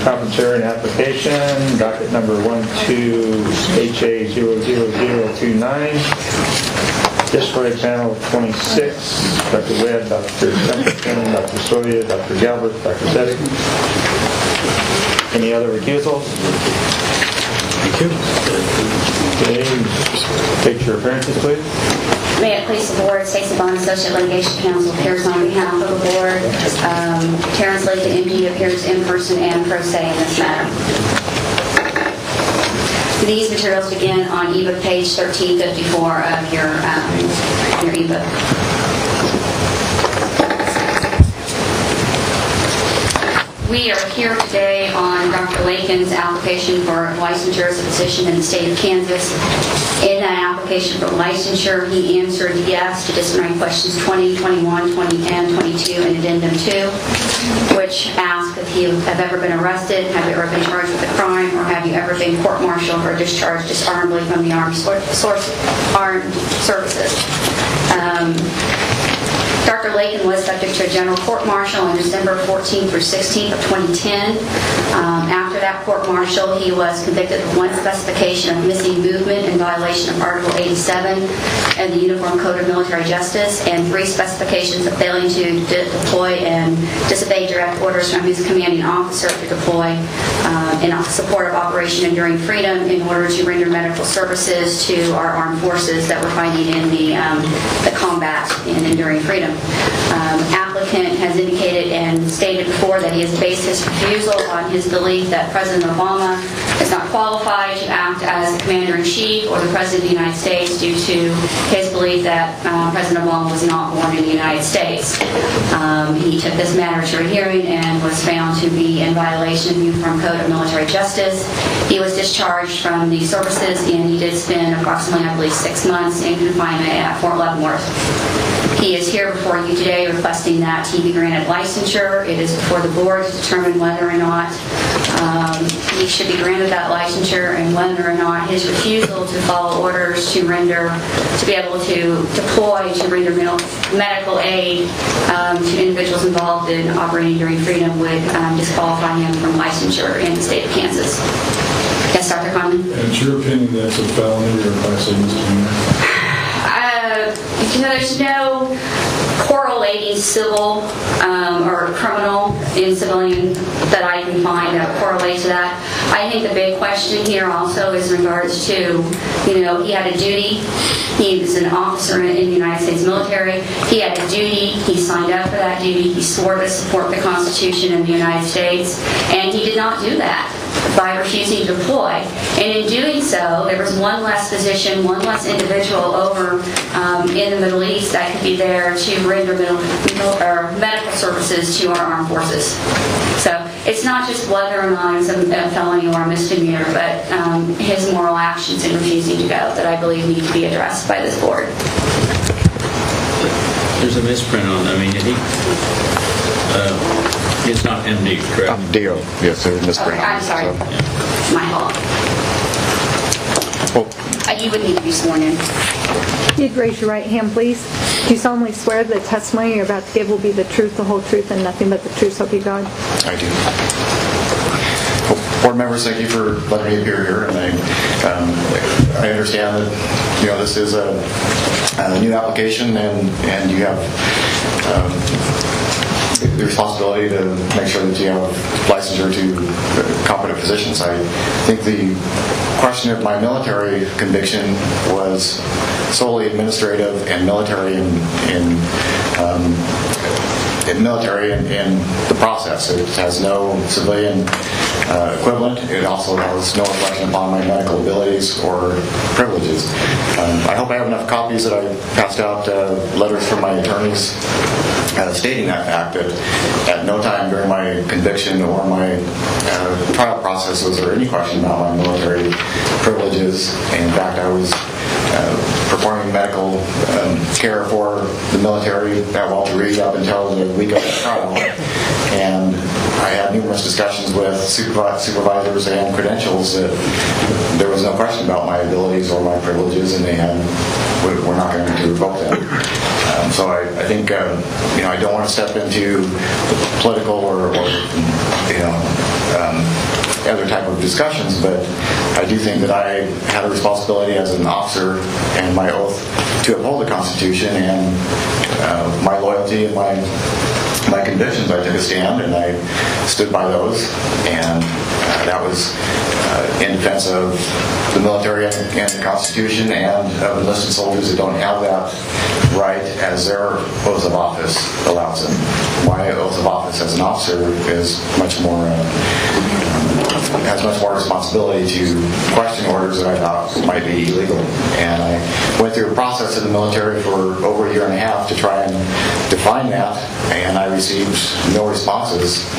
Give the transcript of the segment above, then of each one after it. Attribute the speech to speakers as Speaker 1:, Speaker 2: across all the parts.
Speaker 1: compensatory application, docket number 12HA00029. This for example 26, Dr. Webb, Dr. Templeton, Dr. Soya, Dr. Galbert, Dr. Zedek. Any other recusals?
Speaker 2: Thank you.
Speaker 1: Okay, take your appearances, please.
Speaker 3: May it please the Board, Stacey Bond, Associate Litigation Counsel, appears on behalf of the Board. Terrence Lakin, MD, appears in person and pro se in this matter. These materials begin on ebook page 1354 of your ebook. We are here today on Dr. Lakin's application for licensure as a physician in the state of Kansas. In that application for licensure, he answered yes to disciplinary questions 20, 21, 20, and 22 in Addendum 2, which ask if you have ever been arrested, have you ever been charged with a crime, or have you ever been court-martialed or discharged dishonorably from the armed services. Dr. Lakin was subject to a general court-martial on December 14th through 16th of 2010. After that court-martial, he was convicted of one specification of missing movement in violation of Article 87 of the Uniform Code of Military Justice, and 3 specifications of failing to deploy and disobey direct orders from his commanding officer to deploy in support of Operation Enduring Freedom in order to render medical services to our armed forces that were fighting in the combat in Enduring Freedom. Applicant has indicated and stated before that he has based his refusal on his belief that President Obama is not qualified to act as the Commander-in-Chief or the President of the United States due to his belief that President Obama was not born in the United States. He took this matter to a hearing and was found to be in violation of the Uniform Code of Military Justice. He was discharged from the services, and he did spend approximately, I believe, 6 months in confinement at Fort Leavenworth. He is here before you today requesting that he be granted licensure. It is before the board to determine whether or not he should be granted that licensure, and whether or not his refusal to follow orders to be able to deploy to render medical aid to individuals involved in Operating Enduring Freedom would disqualify him from licensure in the state of Kansas. Yes, Dr. Conlon?
Speaker 4: It's your opinion that's a felony or a class A misdemeanor?
Speaker 3: There's no correlating civil or criminal in civilian that I can find that correlates to that. I think the big question here also is in regards to, he had a duty. He was an officer in the United States military. He had a duty. He signed up for that duty. He swore to support the Constitution of the United States, and he did not do that by refusing to deploy. And in doing so, there was one less physician, one less individual over in the Middle East that could be there to render medical services to our armed forces. So it's not just whether or not it's a felony or a misdemeanor, but his moral actions in refusing to go that I believe need to be addressed by this board.
Speaker 2: There's a misprint on, it's not MD, correct?
Speaker 5: DO, yes, there's a misprint.
Speaker 3: Okay, I'm sorry.
Speaker 5: So.
Speaker 3: My fault. You would need to be sworn in.
Speaker 6: You'd raise your right hand, please. Do you solemnly swear that the testimony you're about to give will be the truth, the whole truth, and nothing but the truth, so help you God?
Speaker 5: I do. Board members, thank you for letting me appear here, and I understand that this is a new application, and you have the responsibility to make sure that you have licensure to competent physicians. I think the question of my military conviction was solely administrative and military in the process. It has no civilian equivalent. It also has no reflection upon my medical abilities or privileges. I hope I have enough copies that I passed out letters from my attorneys stating that fact, that at no time during my conviction or my trial process was there any question about my military privileges. In fact, I was performing medical care for the military at Walter Reed up until the week of the trial, and I had numerous discussions with supervisors and credentials that there was no question about my abilities or my privileges, and they were not going to revoke them. So I think, I don't want to step into political or other type of discussions, but I do think that I had a responsibility as an officer and my oath to uphold the Constitution and my loyalty and my convictions. I took a stand and I stood by those, and that was in defense of the military and the Constitution and of enlisted soldiers that don't have that right as their oath of office allows them. My oath of office as an officer is much more has much more responsibility to question orders that I thought might be illegal. And I went through a process in the military for over a year and a half to try and define that, and I received no responses.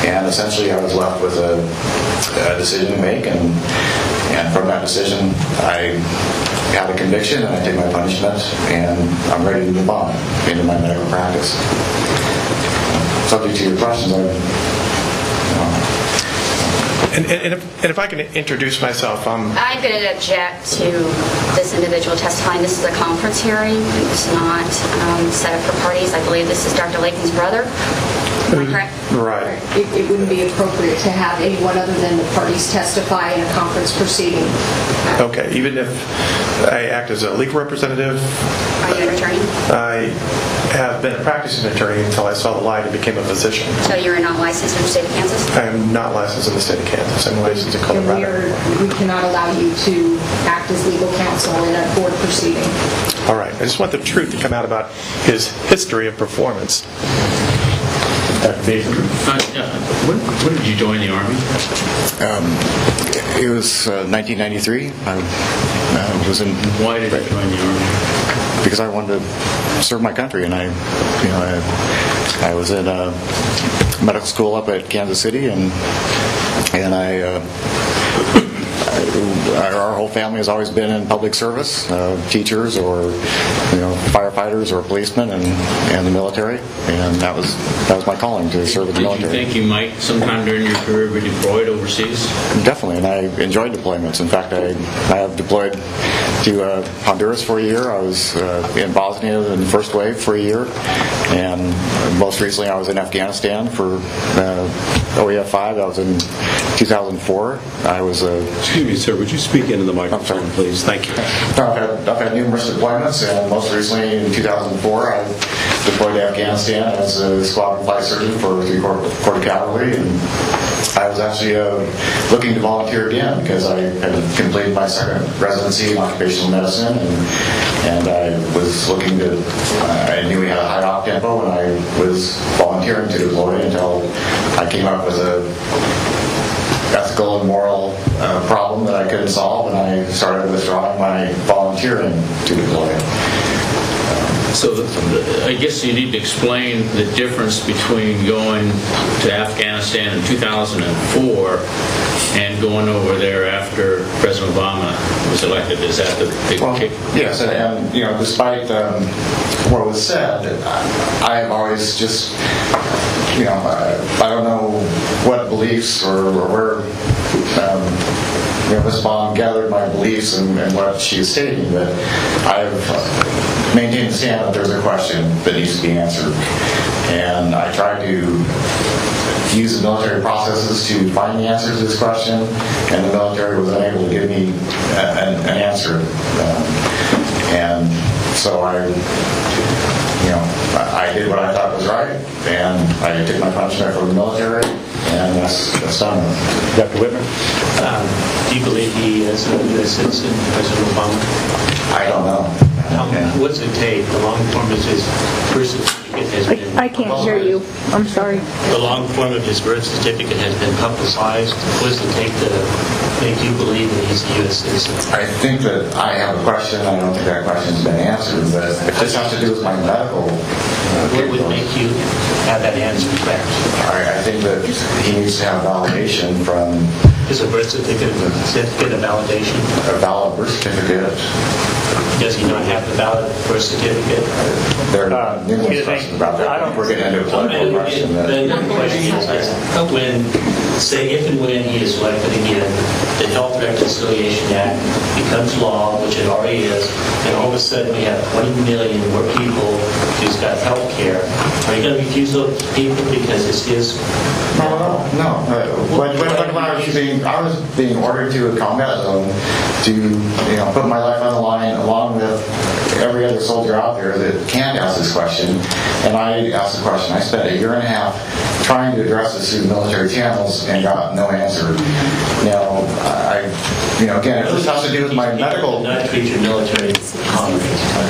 Speaker 5: And essentially I was left with a decision to make, and from that decision I had a conviction and I take my punishment, and I'm ready to move on into my medical practice. Subject to your questions,
Speaker 7: And if I can introduce myself,
Speaker 3: I'm going to object to this individual testifying. This is a conference hearing. It's not set up for parties. I believe this is Dr. Lakin's brother. Am I correct?
Speaker 7: right.
Speaker 8: It wouldn't be appropriate to have anyone other than the parties testify in a conference proceeding.
Speaker 7: Okay, even if I act as a legal representative,
Speaker 3: Are you an attorney?
Speaker 7: I have been a practicing attorney until I saw the light and became a physician.
Speaker 3: So you're not licensed in the state of Kansas?
Speaker 7: I am not licensed in the state of Kansas. I'm licensed in Colorado.
Speaker 8: And we cannot allow you to act as legal counsel in a court proceeding.
Speaker 7: All right. I just want the truth to come out about his history of performance.
Speaker 2: When did you join the Army?
Speaker 5: It was 1993. I was in.
Speaker 2: Why did you join the Army?
Speaker 5: Because I wanted to serve my country, and I was in medical school up at Kansas City, and our whole family has always been in public service, teachers or firefighters or policemen and the military, and that was my calling, to serve in the military.
Speaker 2: Did you think you might sometime during your career be deployed overseas?
Speaker 5: Definitely, and I enjoyed deployments. In fact, I have deployed to Honduras for a year. I was in Bosnia in the first wave for a year, and most recently I was in Afghanistan for OEF 5. That was in 2004. I was
Speaker 9: Excuse me, sir, would you speak into the microphone, please? Thank you.
Speaker 5: I've had numerous deployments, and most recently in 2004 I deployed to Afghanistan as a squadron flight surgeon for 3rd Corps Cavalry, and I was actually looking to volunteer again because I had completed my second residency in occupational medicine, and I was looking to, I knew we had a high op tempo, and I was volunteering to deploy until I came up with a ethical and moral problem that I couldn't solve, and I started withdrawing my volunteering to deploy.
Speaker 2: So I guess you need to explain the difference between going to Afghanistan in 2004 and going over there after President Obama was elected. Is that the big kick?
Speaker 5: Yes, and despite what was said, I have always just, I don't know what beliefs or where Ms. Baum gathered my beliefs and what she is stating, but I've maintained the stand that there's a question that needs to be answered, and I try to use the military processes to find the answers to this question, and the military was unable to give me an answer, and so I did what I thought was right, and I took my punishment from the military, and that's done.
Speaker 1: Dr. Whitmer?
Speaker 10: Do you believe he is a U.S. citizen, President Obama?
Speaker 5: I don't know.
Speaker 10: What's it take? The long form of his birth certificate has been...
Speaker 6: I can't hear you. I'm sorry.
Speaker 10: The long form of his birth certificate has been publicized. What does it take to make you believe that he's a U.S. citizen?
Speaker 5: I think that I have a question. I don't think that question's been answered, but if this has to do with my medical...
Speaker 10: What would make you have that answer back?
Speaker 5: I think that he needs to have validation from...
Speaker 10: Is a birth certificate a validation?
Speaker 5: A valid birth certificate.
Speaker 10: Does he not have the valid birth certificate?
Speaker 5: There are numerous questions about that. I don't we're getting into a political question.
Speaker 10: The question is, if and when he is elected again, the Health Reconciliation Act becomes law, which it already is, and all of a sudden we have 20 million more people who's got health care. Are you going to refuse those people because it's his?
Speaker 5: No. When I was being ordered to a combat zone to put my life on the line along with every other soldier out there that can't ask this question, and I asked the question. I spent a year and a half trying to address this through military channels and got no answer. Now, again, it just has to do with my medical.
Speaker 10: Not treat your military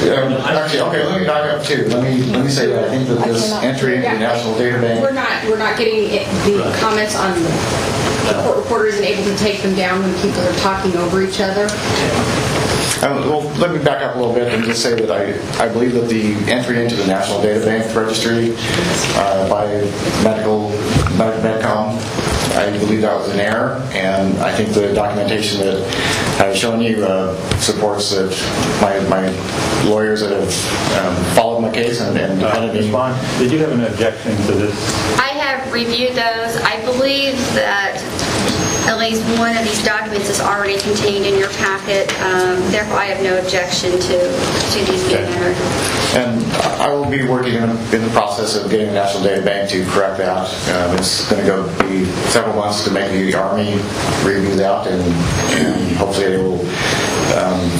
Speaker 5: Actually, okay, let me back up too. Let me say that I think that this entry into the National Data Bank.
Speaker 8: We're not getting the comments on the court reporter isn't able to take them down when people are talking over each other.
Speaker 5: Well, let me back up a little bit and just say that I believe that the entry into the National Data Bank registry by Medcom, I believe that was an error, and I think the documentation that I've shown you supports that my lawyers that have followed my case and defended me.
Speaker 1: Did you have an objection to this?
Speaker 3: I have reviewed those. I believe that at least one of these documents is already contained in your packet. Therefore, I have no objection to these being entered.
Speaker 5: And I will be working in the process of getting the National Data Bank to correct that. It's going to be several months to make the Army review that, and hopefully they will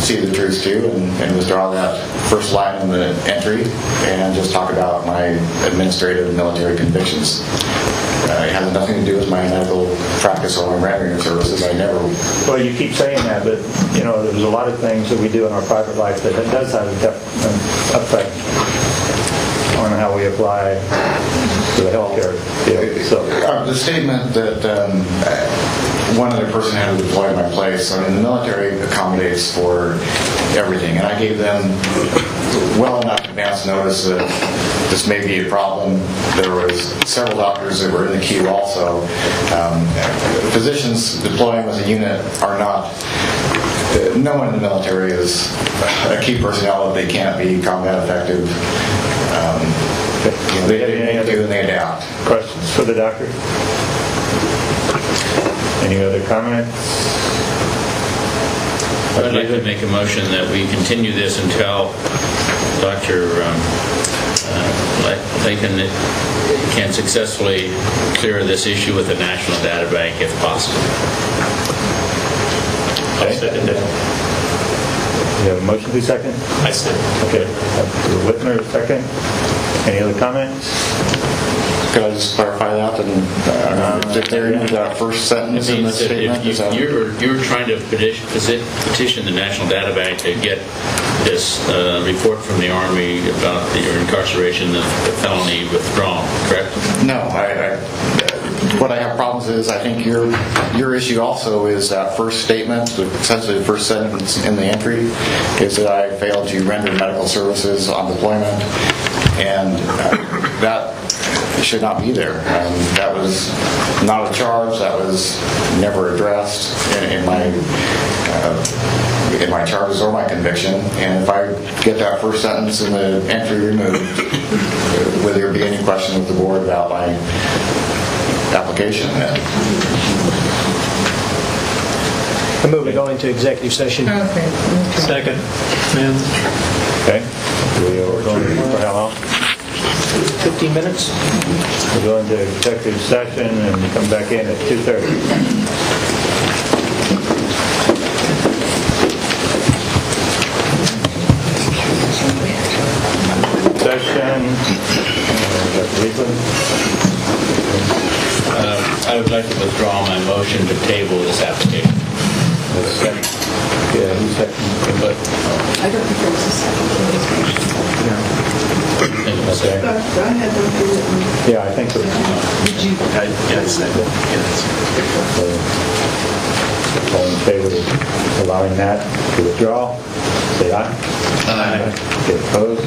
Speaker 5: see the truth too and withdraw that first line in the entry and just talk about my administrative military convictions. It has nothing to do with my medical practice or my rendering services. I never.
Speaker 1: Well, you keep saying that, but there's a lot of things that we do in our private life that does have an effect on how we apply to the healthcare field. So
Speaker 5: the statement that one other person had to deploy in my place. I mean, the military accommodates for everything, and I gave them well enough advance notice that this may be a problem. There was several doctors that were in the queue also. Physicians deploying with a unit are not. No one in the military is a key personnel if they can't be combat effective. They adapt.
Speaker 1: Questions for the doctor? Any other comments?
Speaker 2: I'd like to make a motion that we continue this until Dr. Lakin can successfully clear this issue with the National Data Bank if possible.
Speaker 1: Okay. You have a motion to second?
Speaker 10: I second.
Speaker 1: Okay. Whitmer, second. Any other comments?
Speaker 5: Could I just clarify that? And if they're into that first sentence in the statement,
Speaker 2: if you're trying to petition the National Data Bank to get this report from the Army about your incarceration, the felony withdrawn, correct?
Speaker 5: No, what I have problems is I think your issue also is that first statement, essentially the first sentence in the entry, is that I failed to render medical services on deployment, and that should not be there. That was not a charge. That was never addressed in my charges or my conviction. And if I get that first sentence in the entry removed, will there be any question with the board about my application then?
Speaker 11: I move to go into executive session.
Speaker 8: Okay.
Speaker 11: Second.
Speaker 1: Okay. We're going for how long?
Speaker 11: 15 minutes.
Speaker 1: We'll go into executive session and come back in at 2:30. Session.
Speaker 2: I would like to withdraw my motion to table this application.
Speaker 1: Yeah, who's second?
Speaker 8: I don't think there was a second.
Speaker 1: Okay. Yeah, I think so. All in favor of allowing that to withdraw, say aye. Aye. Okay, opposed?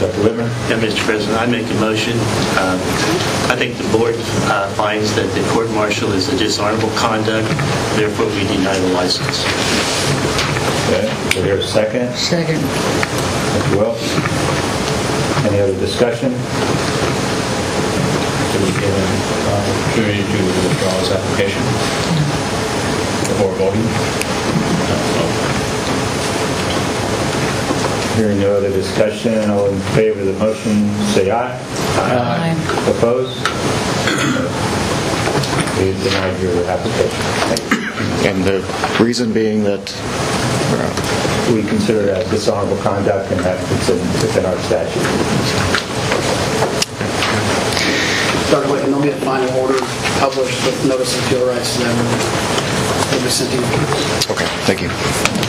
Speaker 1: Dr. Whitmer?
Speaker 10: Yeah, Mr. President, I make a motion. I think the board finds that the court-martial is a dishonorable conduct, therefore we deny the license.
Speaker 1: Okay, is there a second?
Speaker 8: Second.
Speaker 1: Thank you, Will. Any other discussion?
Speaker 2: was given opportunity to withdraw his application before voting?
Speaker 1: Hearing no other discussion, all in favor of the motion, say aye. Aye. Opposed? We denied your application. Thank you.
Speaker 5: And the reason being that
Speaker 1: We consider that dishonorable conduct, and that it's within our statute.
Speaker 12: Dr. Lakin, there'll be a final order published with notice of appeal rights to them. It'll be sent to you.
Speaker 5: okay, thank you.